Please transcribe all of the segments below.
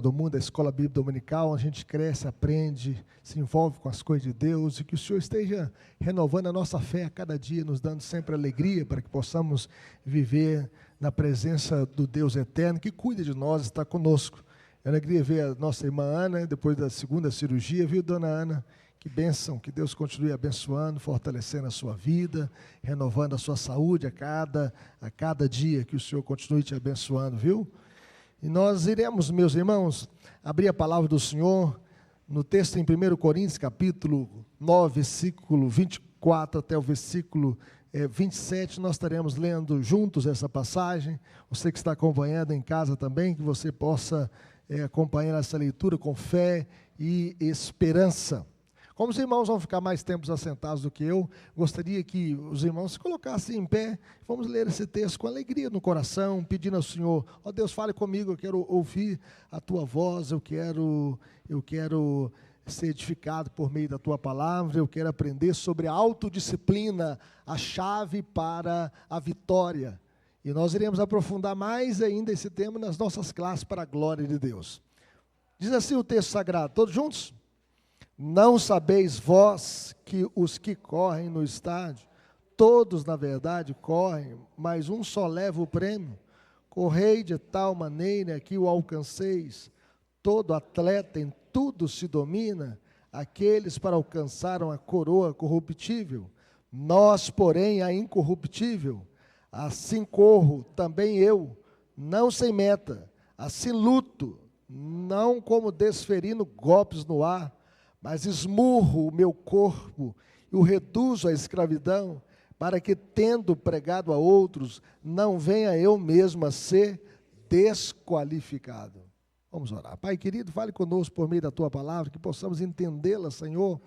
do mundo, a escola bíblica dominical, onde a gente cresce, aprende, se envolve com as coisas de Deus, e que o Senhor esteja renovando a nossa fé a cada dia, nos dando sempre alegria, para que possamos viver na presença do Deus eterno, que cuida de nós, está conosco. É alegria ver a nossa irmã Ana, depois da segunda cirurgia, viu, dona Ana? Que bênção, que Deus continue abençoando, fortalecendo a sua vida, renovando a sua saúde a cada dia, que o Senhor continue te abençoando, viu? E nós iremos, meus irmãos, abrir a palavra do Senhor no texto em 1 Coríntios, capítulo 9, versículo 24 até o versículo 27, nós estaremos lendo juntos essa passagem. Você que está acompanhando em casa também, que você possa acompanhar essa leitura com fé e esperança. Como os irmãos vão ficar mais tempos assentados do que eu, gostaria que os irmãos se colocassem em pé. Vamos ler esse texto com alegria no coração, pedindo ao Senhor: ó Deus, fale comigo, eu quero ouvir a Tua voz, eu quero ser edificado por meio da Tua palavra, eu quero aprender sobre a autodisciplina, a chave para a vitória. E nós iremos aprofundar mais ainda esse tema nas nossas classes para a glória de Deus. Diz assim o texto sagrado, todos juntos? Não sabeis vós que os que correm no estádio, todos na verdade correm, mas um só leva o prêmio? Correi de tal maneira que o alcanceis. Todo atleta em tudo se domina, aqueles para alcançaram a coroa corruptível, nós, porém, a incorruptível. Assim corro também eu, não sem meta, assim luto, não como desferindo golpes no ar, mas esmurro o meu corpo e o reduzo à escravidão, para que, tendo pregado a outros, não venha eu mesmo a ser desqualificado. Vamos orar. Pai querido, fale conosco por meio da Tua palavra, que possamos entendê-la, Senhor,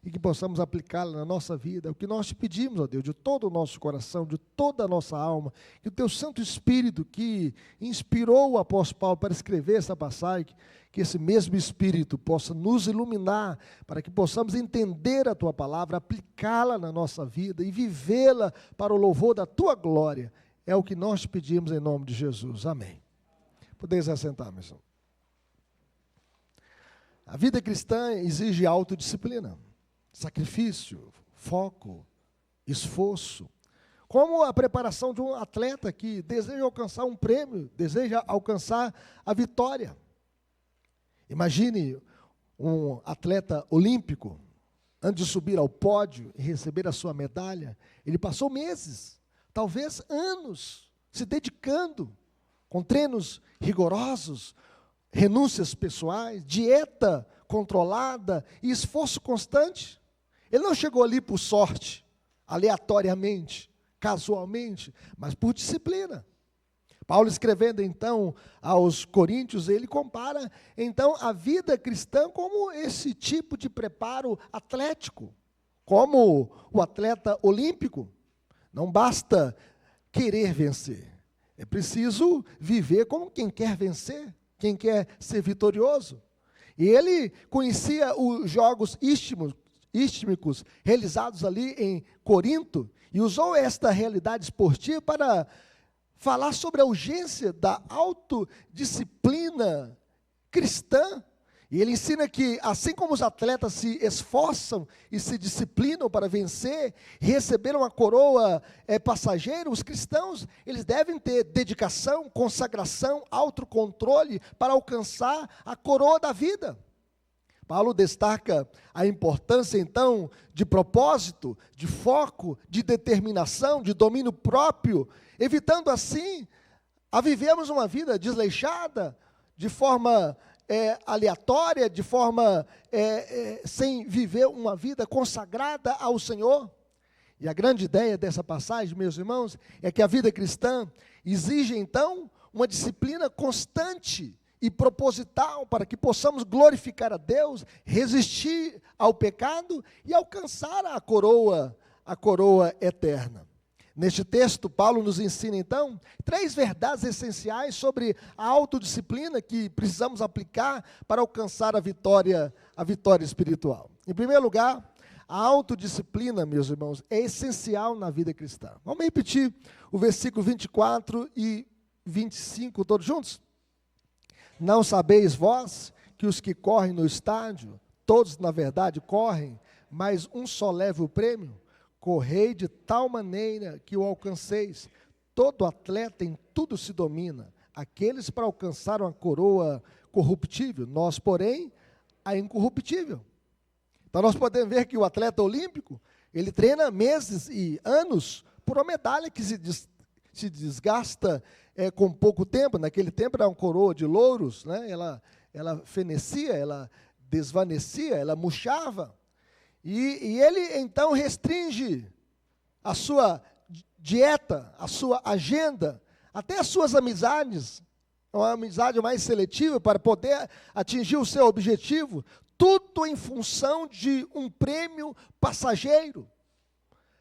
e que possamos aplicá-la na nossa vida. É o que nós te pedimos, ó Deus, de todo o nosso coração, de toda a nossa alma, que o Teu Santo Espírito, que inspirou o apóstolo Paulo para escrever essa passagem, que esse mesmo Espírito possa nos iluminar, para que possamos entender a Tua palavra, aplicá-la na nossa vida e vivê-la para o louvor da Tua glória. É o que nós te pedimos em nome de Jesus. Amém. Podeis assentar, meus irmãos. A vida cristã exige autodisciplina, sacrifício, foco, esforço. Como a preparação de um atleta que deseja alcançar um prêmio, deseja alcançar a vitória. Imagine um atleta olímpico, antes de subir ao pódio e receber a sua medalha, ele passou meses, talvez anos, se dedicando, com treinos rigorosos, renúncias pessoais, dieta controlada e esforço constante. Ele não chegou ali por sorte, aleatoriamente, casualmente, mas por disciplina. Paulo, escrevendo então aos Coríntios, ele compara então a vida cristã como esse tipo de preparo atlético, como o atleta olímpico. Não basta querer vencer, é preciso viver como quem quer vencer, quem quer ser vitorioso. E ele conhecia os jogos istmicos realizados ali em Corinto e usou esta realidade esportiva para falar sobre a urgência da autodisciplina cristã. E ele ensina que, assim como os atletas se esforçam e se disciplinam para vencer e receber uma coroa passageira, os cristãos, eles devem ter dedicação, consagração, autocontrole para alcançar a coroa da vida. Paulo destaca a importância, então, de propósito, de foco, de determinação, de domínio próprio, evitando assim a vivermos uma vida desleixada, de forma aleatória, de forma sem viver uma vida consagrada ao Senhor. E a grande ideia dessa passagem, meus irmãos, é que a vida cristã exige então uma disciplina constante e proposital para que possamos glorificar a Deus, resistir ao pecado e alcançar a coroa eterna. Neste texto, Paulo nos ensina, então, 3 verdades essenciais sobre a autodisciplina que precisamos aplicar para alcançar a vitória espiritual. Em primeiro lugar, a autodisciplina, meus irmãos, é essencial na vida cristã. Vamos repetir o versículo 24 e 25, todos juntos? Não sabeis vós que os que correm no estádio, todos na verdade correm, mas um só leva o prêmio? Correi de tal maneira que o alcanceis. Todo atleta em tudo se domina. Aqueles para alcançar uma coroa corruptível, nós, porém, a incorruptível. Então nós podemos ver que o atleta olímpico, ele treina meses e anos por uma medalha que se desgasta com pouco tempo. Naquele tempo era uma coroa de louros, né? Ela fenecia, ela desvanecia, ela murchava. E ele então restringe a sua dieta, a sua agenda, até as suas amizades, uma amizade mais seletiva para poder atingir o seu objetivo, tudo em função de um prêmio passageiro.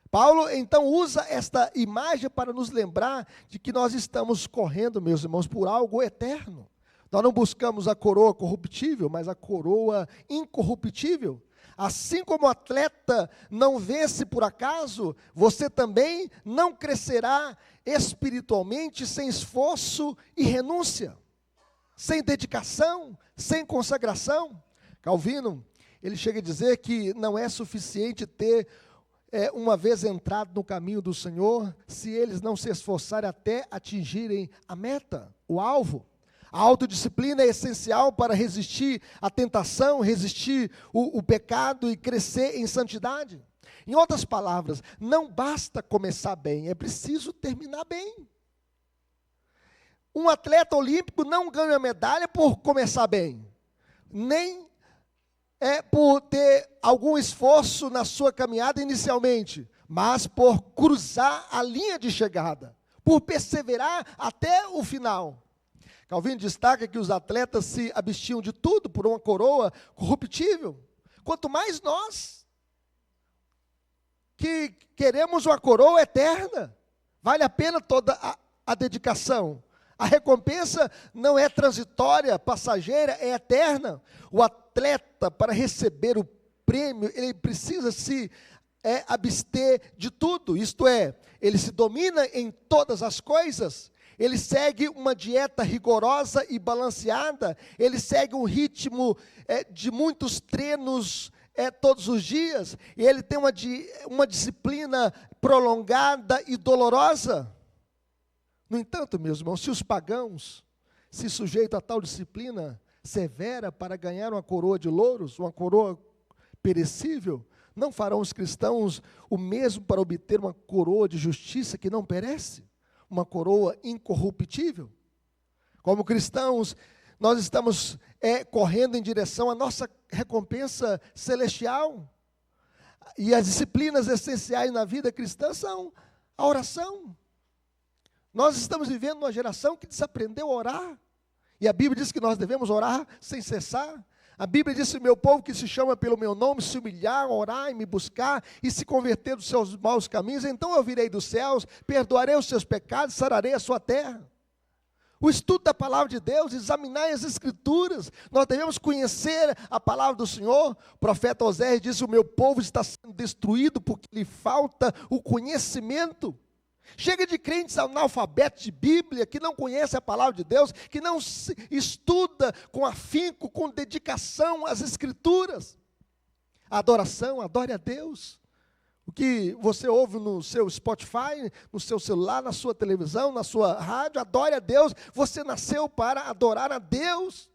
Paulo então usa esta imagem para nos lembrar de que nós estamos correndo, meus irmãos, por algo eterno. Nós não buscamos a coroa corruptível, mas a coroa incorruptível. Assim como o atleta não vence por acaso, você também não crescerá espiritualmente sem esforço e renúncia, sem dedicação, sem consagração. Calvino, ele chega a dizer que não é suficiente ter, uma vez entrado no caminho do Senhor, se eles não se esforçarem até atingirem a meta, o alvo. A autodisciplina é essencial para resistir à tentação, resistir o pecado e crescer em santidade. Em outras palavras, não basta começar bem, é preciso terminar bem. Um atleta olímpico não ganha medalha por começar bem, nem por ter algum esforço na sua caminhada inicialmente, mas por cruzar a linha de chegada, por perseverar até o final. Calvino destaca que os atletas se abstinham de tudo por uma coroa corruptível. Quanto mais nós, que queremos uma coroa eterna, vale a pena toda a dedicação. A recompensa não é transitória, passageira, é eterna. O atleta, para receber o prêmio, ele precisa se abster de tudo. Isto é, ele se domina em todas as coisas. Ele segue uma dieta rigorosa e balanceada, ele segue um ritmo de muitos treinos todos os dias, e ele tem uma disciplina prolongada e dolorosa. No entanto, meus irmãos, se os pagãos se sujeitam a tal disciplina severa para ganhar uma coroa de louros, uma coroa perecível, não farão os cristãos o mesmo para obter uma coroa de justiça que não perece? Uma coroa incorruptível? Como cristãos, nós estamos correndo em direção à nossa recompensa celestial. E as disciplinas essenciais na vida cristã são a oração. Nós estamos vivendo uma geração que desaprendeu a orar. E a Bíblia diz que nós devemos orar sem cessar. A Bíblia diz: meu povo que se chama pelo meu nome, se humilhar, orar e me buscar, e se converter dos seus maus caminhos, então eu virei dos céus, perdoarei os seus pecados, sararei a sua terra. O estudo da palavra de Deus, examinar as Escrituras, nós devemos conhecer a palavra do Senhor. O profeta Oséias diz: o meu povo está sendo destruído porque lhe falta o conhecimento. Chega de crentes analfabetos de Bíblia, que não conhecem a palavra de Deus, que não estuda com afinco, com dedicação as Escrituras. A adoração, adore a Deus. O que você ouve no seu Spotify, no seu celular, na sua televisão, na sua rádio, adore a Deus. Você nasceu para adorar a Deus.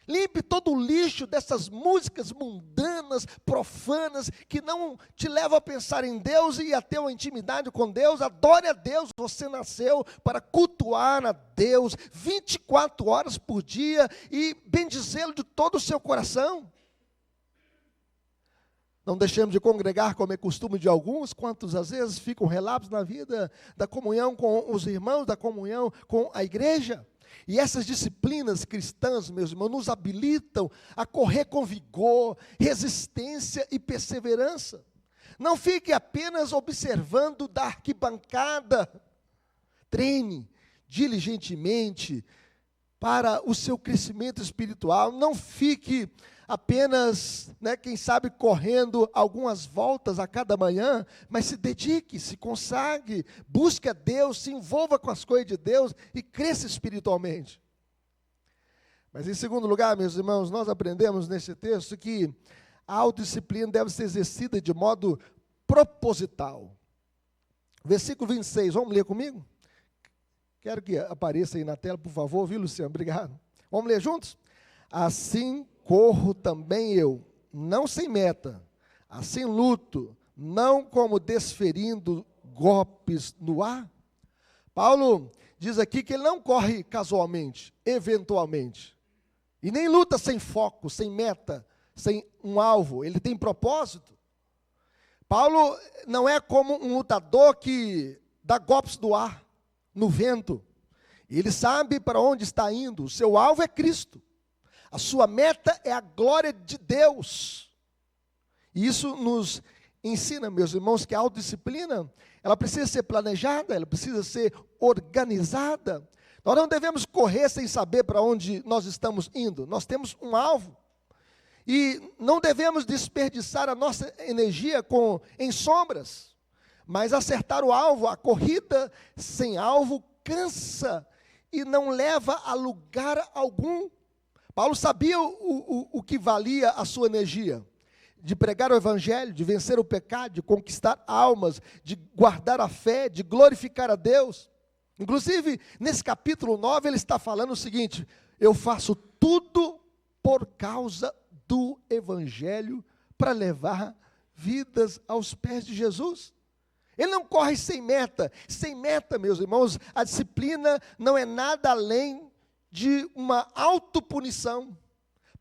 Limpe todo o lixo dessas músicas mundanas, profanas, que não te levam a pensar em Deus e a ter uma intimidade com Deus. Adore a Deus, você nasceu para cultuar a Deus 24 horas por dia e bendizê-lo de todo o seu coração. Não deixemos de congregar como é costume de alguns, quantos às vezes ficam relapsos na vida da comunhão com os irmãos, da comunhão com a igreja. E essas disciplinas cristãs, meus irmãos, nos habilitam a correr com vigor, resistência e perseverança. Não fique apenas observando da arquibancada. Treine diligentemente para o seu crescimento espiritual. Não fique apenas, quem sabe, correndo algumas voltas a cada manhã, mas se dedique, se consagre, busque a Deus, se envolva com as coisas de Deus e cresça espiritualmente. Mas em segundo lugar, meus irmãos, nós aprendemos nesse texto que a autodisciplina deve ser exercida de modo proposital. Versículo 26, vamos ler comigo? Quero que apareça aí na tela, por favor, viu, Luciano? Obrigado. Vamos ler juntos? Assim corro também eu, não sem meta, assim luto, não como desferindo golpes no ar. Paulo diz aqui que ele não corre casualmente, eventualmente, e nem luta sem foco, sem meta, sem um alvo, ele tem propósito. Paulo não é como um lutador que dá golpes no ar, no vento. Ele sabe para onde está indo, o seu alvo é Cristo. A sua meta é a glória de Deus. E isso nos ensina, meus irmãos, que a autodisciplina, ela precisa ser planejada, ela precisa ser organizada. Nós não devemos correr sem saber para onde nós estamos indo. Nós temos um alvo. E não devemos desperdiçar a nossa energia em sombras, mas acertar o alvo. A corrida sem alvo cansa e não leva a lugar algum. Paulo sabia o que valia a sua energia, de pregar o evangelho, de vencer o pecado, de conquistar almas, de guardar a fé, de glorificar a Deus. Inclusive, nesse capítulo 9, ele está falando o seguinte: eu faço tudo por causa do evangelho, para levar vidas aos pés de Jesus. Ele não corre sem meta. Sem meta, meus irmãos, a disciplina não é nada além de uma autopunição.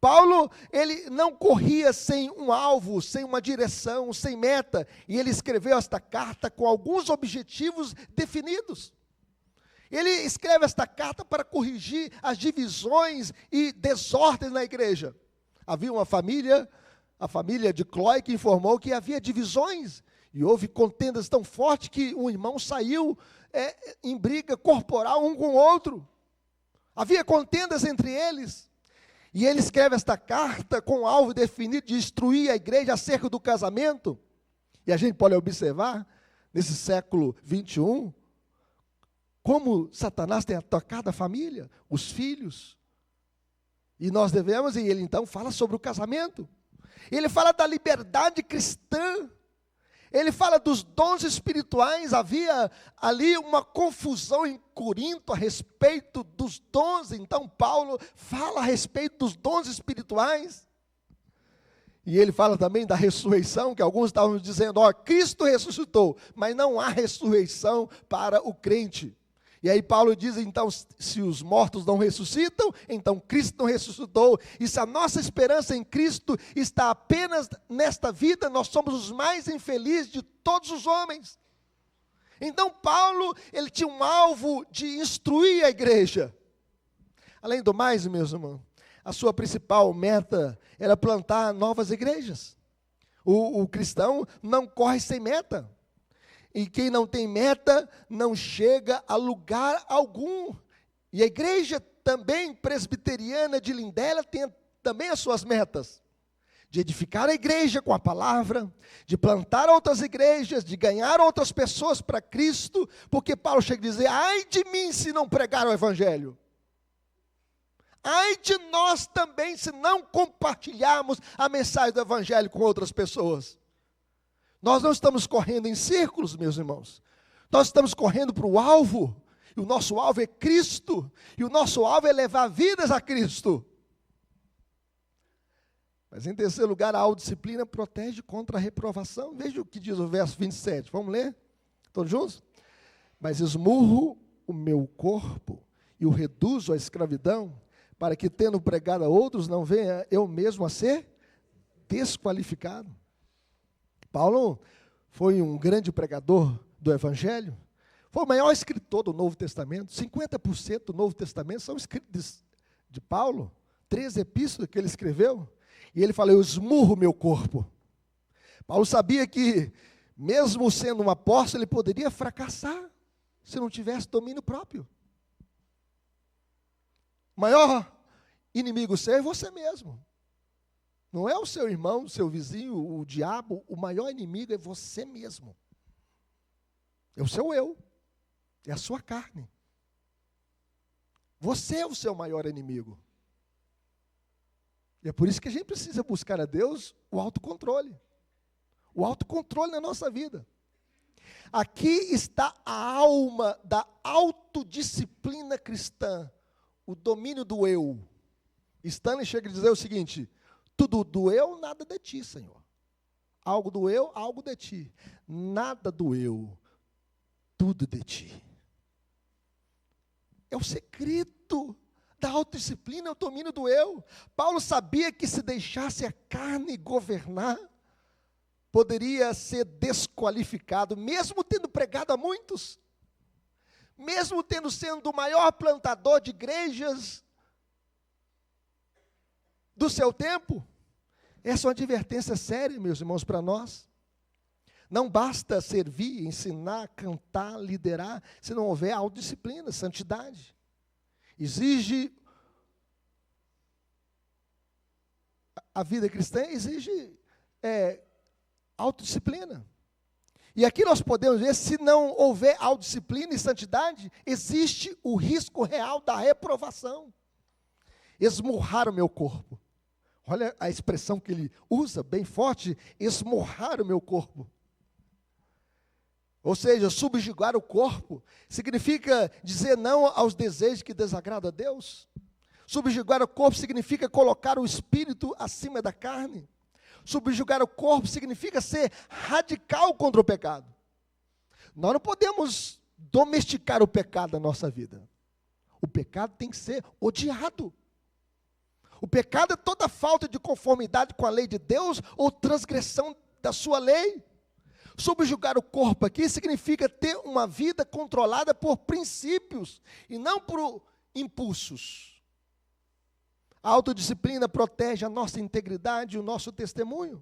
Paulo, ele não corria sem um alvo, sem uma direção, sem meta, e ele escreveu esta carta com alguns objetivos definidos. Ele escreve esta carta para corrigir as divisões e desordens na igreja. Havia uma família, a família de Cloé, que informou que havia divisões, e houve contendas tão fortes que um irmão saiu em briga corporal um com o outro. Havia contendas entre eles. E ele escreve esta carta com o alvo definido de instruir a igreja acerca do casamento. E a gente pode observar, nesse século 21, como Satanás tem atacado a família, os filhos. E nós devemos, e ele então fala sobre o casamento. Ele fala da liberdade cristã. Ele fala dos dons espirituais. Havia ali uma confusão em Corinto a respeito dos dons. Então Paulo fala a respeito dos dons espirituais. E ele fala também da ressurreição, que alguns estavam dizendo, Cristo ressuscitou, mas não há ressurreição para o crente. E aí Paulo diz, então, se os mortos não ressuscitam, então Cristo não ressuscitou. E se a nossa esperança em Cristo está apenas nesta vida, nós somos os mais infelizes de todos os homens. Então Paulo, ele tinha um alvo de instruir a igreja. Além do mais, meus irmãos, a sua principal meta era plantar novas igrejas. O cristão não corre sem meta. E quem não tem meta, não chega a lugar algum. E a igreja também presbiteriana de Lindéia tem também as suas metas. De edificar a igreja com a palavra, de plantar outras igrejas, de ganhar outras pessoas para Cristo, porque Paulo chega a dizer, ai de mim se não pregar o evangelho. Ai de nós também se não compartilharmos a mensagem do evangelho com outras pessoas. Nós não estamos correndo em círculos, meus irmãos. Nós estamos correndo para o alvo. E o nosso alvo é Cristo. E o nosso alvo é levar vidas a Cristo. Mas em terceiro lugar, a autodisciplina protege contra a reprovação. Veja o que diz o verso 27. Vamos ler? Todos juntos? Mas esmurro o meu corpo e o reduzo à escravidão, para que, tendo pregado a outros, não venha eu mesmo a ser desqualificado. Paulo foi um grande pregador do Evangelho, foi o maior escritor do Novo Testamento. 50% do Novo Testamento são escritos de Paulo, 13 epístolas que ele escreveu, e ele fala, eu esmurro meu corpo. Paulo sabia que, mesmo sendo um apóstolo, ele poderia fracassar, se não tivesse domínio próprio. O maior inimigo seu é você mesmo. Não é o seu irmão, o seu vizinho, o diabo. O maior inimigo é você mesmo. É o seu eu. É a sua carne. Você é o seu maior inimigo. E é por isso que a gente precisa buscar a Deus o autocontrole. O autocontrole na nossa vida. Aqui está a alma da autodisciplina cristã, o domínio do eu. Stanley chega a dizer o seguinte: tudo do eu, nada de ti, Senhor. Algo do eu, algo de ti. Nada do eu, tudo de ti. É o segredo da autodisciplina, é o domínio do eu. Paulo sabia que se deixasse a carne governar, poderia ser desqualificado, mesmo tendo pregado a muitos, mesmo tendo sido o maior plantador de igrejas do seu tempo. Essa é uma advertência séria, meus irmãos, para nós. Não basta servir, ensinar, cantar, liderar, se não houver autodisciplina, santidade. A vida cristã exige autodisciplina. E aqui nós podemos ver, se não houver autodisciplina e santidade, existe o risco real da reprovação. Esmurrar o meu corpo. Olha a expressão que ele usa, bem forte, esmurrar o meu corpo. Ou seja, subjugar o corpo, significa dizer não aos desejos que desagradam a Deus. Subjugar o corpo significa colocar o espírito acima da carne. Subjugar o corpo significa ser radical contra o pecado. Nós não podemos domesticar o pecado na nossa vida. O pecado tem que ser odiado. O pecado é toda falta de conformidade com a lei de Deus ou transgressão da sua lei. Subjugar o corpo aqui significa ter uma vida controlada por princípios e não por impulsos. A autodisciplina protege a nossa integridade e o nosso testemunho.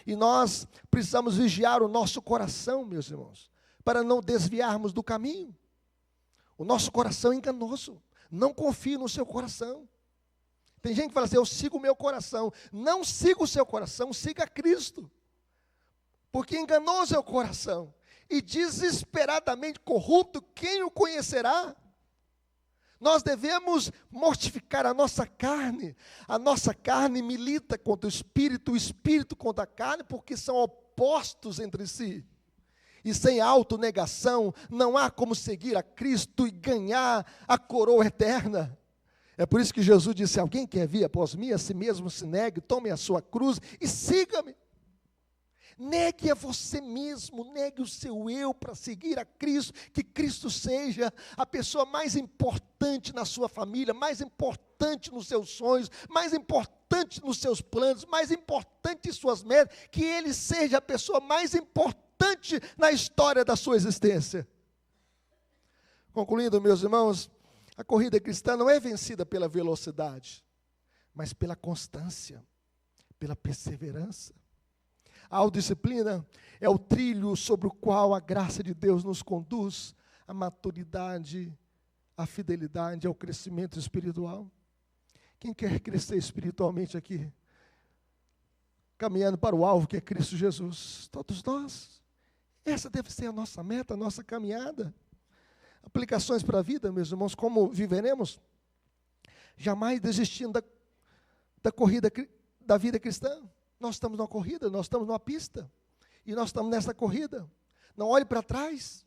E nós precisamos vigiar o nosso coração, meus irmãos, para não desviarmos do caminho. O nosso coração é enganoso. Não confie no seu coração. Tem gente que fala assim: eu sigo o meu coração. Não siga o seu coração, siga Cristo. Porque enganoso é o coração. E desesperadamente corrupto, quem o conhecerá? Nós devemos mortificar a nossa carne. A nossa carne milita contra o espírito contra a carne, porque são opostos entre si. E sem autonegação, não há como seguir a Cristo e ganhar a coroa eterna. É por isso que Jesus disse: alguém quer vir após mim, a si mesmo se negue, tome a sua cruz e siga-me. Negue a você mesmo, negue o seu eu para seguir a Cristo, que Cristo seja a pessoa mais importante na sua família, mais importante nos seus sonhos, mais importante nos seus planos, mais importante em suas metas, que Ele seja a pessoa mais importante na história da sua existência. Concluindo, meus irmãos, a corrida cristã não é vencida pela velocidade, mas pela constância, pela perseverança. A autodisciplina é o trilho sobre o qual a graça de Deus nos conduz à maturidade, à fidelidade, ao crescimento espiritual. Quem quer crescer espiritualmente aqui? Caminhando para o alvo que é Cristo Jesus. Todos nós. Essa deve ser a nossa meta, a nossa caminhada. Aplicações para a vida, meus irmãos, como viveremos? Jamais desistindo da corrida da vida cristã. Nós estamos numa corrida, nós estamos numa pista, e nós estamos nessa corrida. Não olhe para trás.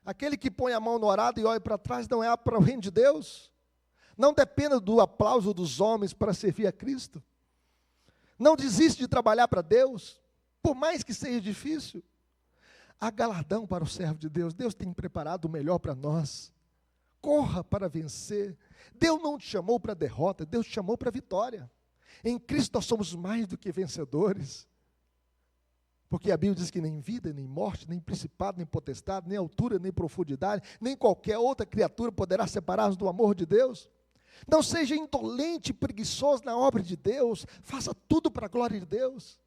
Aquele que põe a mão no arado e olha para trás não é apto para o reino de Deus. Não dependa do aplauso dos homens para servir a Cristo. Não desiste de trabalhar para Deus, por mais que seja difícil. Há galardão para o servo de Deus. Deus tem preparado o melhor para nós. Corra para vencer. Deus não te chamou para derrota, Deus te chamou para vitória. Em Cristo nós somos mais do que vencedores. Porque a Bíblia diz que nem vida, nem morte, nem principado, nem potestade, nem altura, nem profundidade, nem qualquer outra criatura poderá separar-nos do amor de Deus. Não seja indolente e preguiçoso na obra de Deus. Faça tudo para a glória de Deus.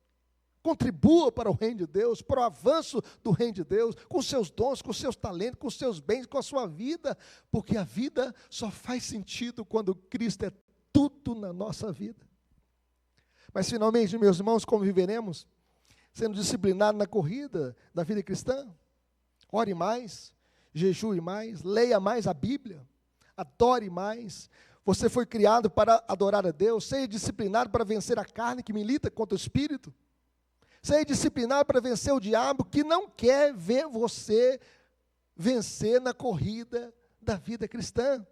Contribua para o reino de Deus, para o avanço do reino de Deus, com seus dons, com seus talentos, com seus bens, com a sua vida. Porque a vida só faz sentido quando Cristo é tudo na nossa vida. Mas finalmente, meus irmãos, como viveremos? Sendo disciplinado na corrida da vida cristã. Ore mais, jejue mais, leia mais a Bíblia, adore mais, Você foi criado para adorar a Deus. Seja disciplinado para vencer a carne que milita contra o espírito. Seja disciplinado para vencer o diabo que não quer ver você vencer na corrida da vida cristã.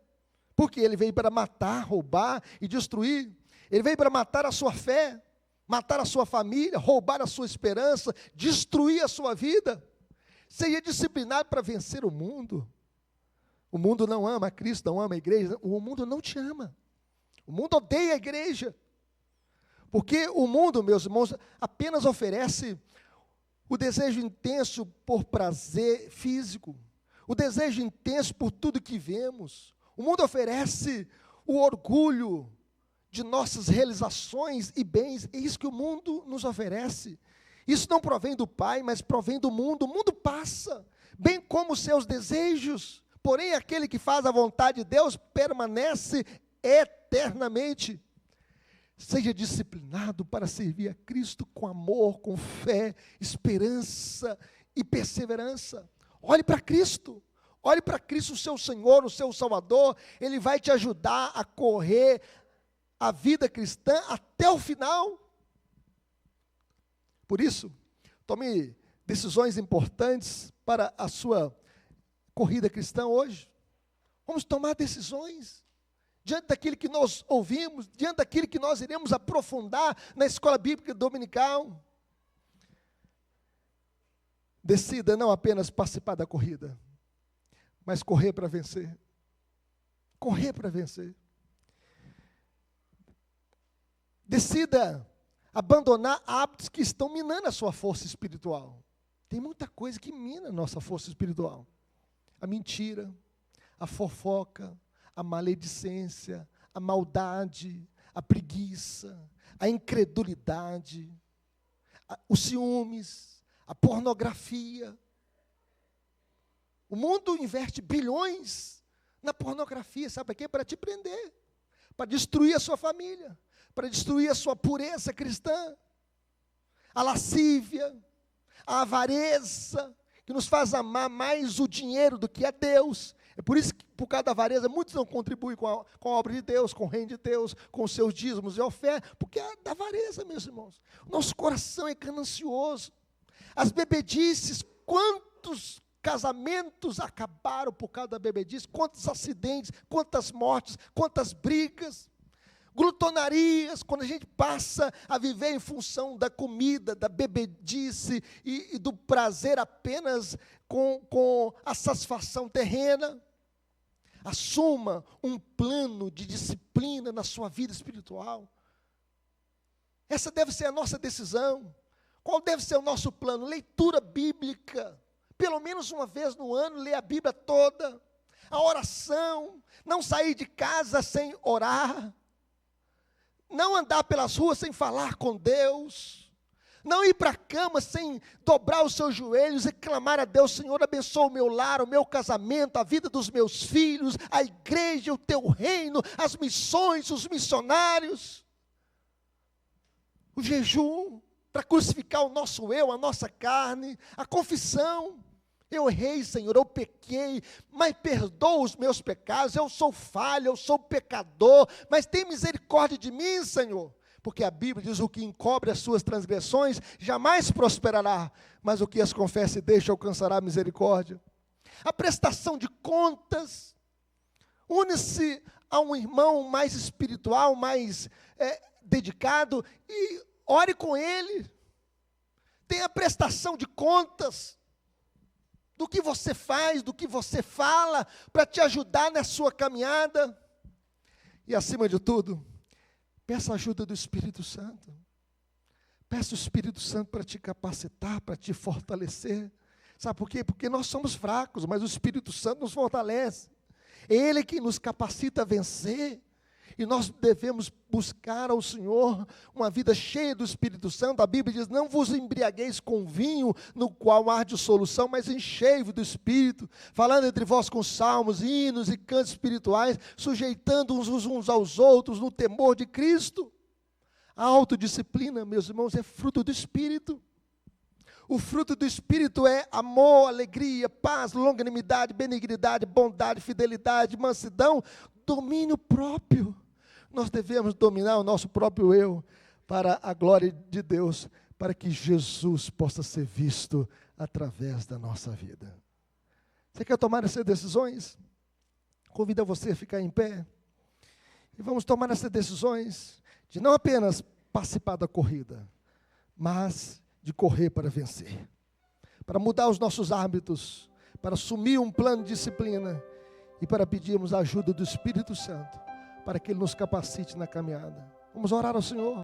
Porque ele veio para matar, roubar e destruir. Ele veio para matar a sua fé, matar a sua família, roubar a sua esperança, destruir a sua vida. Seja disciplinado para vencer o mundo. O mundo não ama a Cristo, não ama a igreja. O mundo não te ama. O mundo odeia a igreja. Porque o mundo, meus irmãos, apenas oferece o desejo intenso por prazer físico. O desejo intenso por tudo que vemos. O mundo oferece o orgulho de nossas realizações e bens. É isso que o mundo nos oferece. Isso não provém do Pai, mas provém do mundo. O mundo passa, bem como os seus desejos. Porém, aquele que faz a vontade de Deus permanece eternamente. Seja disciplinado para servir a Cristo com amor, com fé, esperança e perseverança. Olhe para Cristo. Olhe para Cristo, o seu Senhor, o seu Salvador. Ele vai te ajudar a correr a vida cristã até o final. Por isso, tome decisões importantes para a sua corrida cristã hoje. Vamos tomar decisões diante daquilo que nós ouvimos, diante daquilo que nós iremos aprofundar na escola bíblica dominical. Decida não apenas participar da corrida, mas correr para vencer. Correr para vencer. Decida abandonar hábitos que estão minando a sua força espiritual. Tem muita coisa que mina a nossa força espiritual. A mentira, a fofoca, a maledicência, a maldade, a preguiça, a incredulidade, os ciúmes, a pornografia. O mundo investe bilhões na pornografia, sabe para quê? Para te prender, para destruir a sua família, para destruir a sua pureza cristã. A lascívia, a avareza, que nos faz amar mais o dinheiro do que a Deus. É por isso que, por causa da avareza, muitos não contribuem com a obra de Deus, com o reino de Deus, com os seus dízimos e ofertas, porque é da avareza, meus irmãos. Nosso coração é ganancioso. As bebedices, quantos casamentos acabaram por causa da bebedice, quantos acidentes, quantas mortes, quantas brigas. Glutonarias, quando a gente passa a viver em função da comida, da bebedice e do prazer apenas com a satisfação terrena. Assuma um plano de disciplina na sua vida espiritual. Essa deve ser a nossa decisão. Qual deve ser o nosso plano? Leitura bíblica. Pelo menos uma vez no ano, ler a Bíblia toda. A oração. Não sair de casa sem orar. Não andar pelas ruas sem falar com Deus. Não ir para a cama sem dobrar os seus joelhos e clamar a Deus: Senhor, abençoa o meu lar, o meu casamento, a vida dos meus filhos, a igreja, o teu reino, as missões, os missionários. O jejum para crucificar o nosso eu, a nossa carne, a confissão. Eu errei, Senhor, eu pequei, mas perdoa os meus pecados, eu sou falho, eu sou pecador, mas tem misericórdia de mim, Senhor. Porque a Bíblia diz: o que encobre as suas transgressões jamais prosperará, mas o que as confessa e deixa alcançará misericórdia. A prestação de contas. Une-se a um irmão mais espiritual, mais dedicado, e ore com ele. Tenha a prestação de contas do que você faz, do que você fala, para te ajudar na sua caminhada. E acima de tudo, peça a ajuda do Espírito Santo. Peça o Espírito Santo para te capacitar, para te fortalecer. Sabe por quê? Porque nós somos fracos, mas o Espírito Santo nos fortalece. É Ele que nos capacita a vencer. E nós devemos buscar ao Senhor uma vida cheia do Espírito Santo. A Bíblia diz: não vos embriagueis com vinho, no qual há dissolução, mas enchei-vos do Espírito, falando entre vós com salmos, hinos e cantos espirituais, sujeitando-os uns aos outros no temor de Cristo. A autodisciplina, meus irmãos, é fruto do Espírito. O fruto do Espírito é amor, alegria, paz, longanimidade, benignidade, bondade, fidelidade, mansidão, domínio próprio. Nós devemos dominar o nosso próprio eu para a glória de Deus, para que Jesus possa ser visto através da nossa vida. Você quer tomar essas decisões? Convido você a ficar em pé. E vamos tomar essas decisões de não apenas participar da corrida, mas de correr para vencer. Para mudar os nossos hábitos, para assumir um plano de disciplina e para pedirmos a ajuda do Espírito Santo, para que Ele nos capacite na caminhada. Vamos orar ao Senhor.